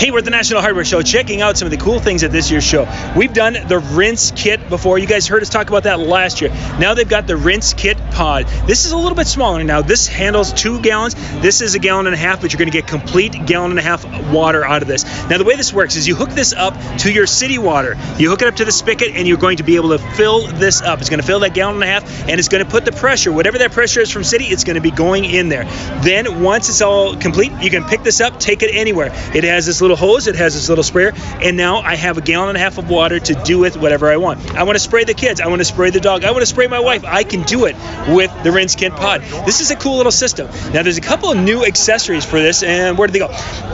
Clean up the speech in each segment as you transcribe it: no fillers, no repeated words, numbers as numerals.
Hey, we're at the National Hardware Show, checking out some of the cool things at this year's show. We've done the RinseKit before. You guys heard us talk about that last year. Now they've got the RinseKit pod. This is a little bit smaller now. This handles 2 gallons. This is 1.5 gallons, but you're going to get complete 1.5 gallons water out of this. Now the way this works is you hook this up to your city water. You hook it up to the spigot, and you're going to be able to fill this up. It's going to fill that 1.5 gallons, and it's going to put the pressure, whatever that pressure is from city, it's going to be going in there. Then once it's all complete, you can pick this up, take it anywhere. It has this little hose, it has this little sprayer, and now I have 1.5 gallons of water to do with whatever I want. I want to spray the kids, I want to spray the dog, I want to spray my wife. I can do it with the RinseKit pod. This is a cool little system. Now there's a couple of new accessories for this, and where do they go?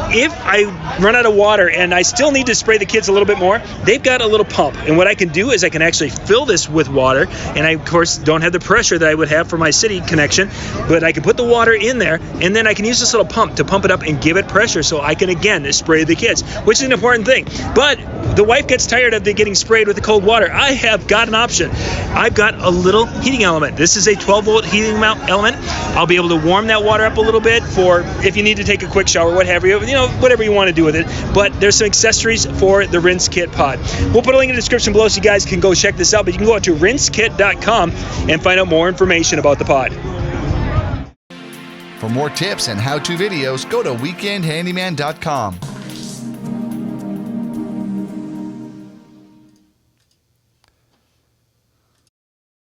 If I run out of water and I still need to spray the kids a little bit more, they've got a little pump, and what I can do is I can actually fill this with water, and I of course don't have the pressure that I would have for my city connection, but I can put the water in there, and then I can use this little pump to pump it up and give it pressure so I can again spray the kids, which is an important thing. But the wife gets tired of getting sprayed with the cold water. I have got an option. I've got a little heating element. This is a 12-volt heating element. I'll be able to warm that water up a little bit for if you need to take a quick shower, whatever you want to do with it. But there's some accessories for the RinseKit pod. We'll put a link in the description below so you guys can go check this out. But you can go out to RinseKit.com and find out more information about the pod. For more tips and how-to videos, go to weekendhandyman.com.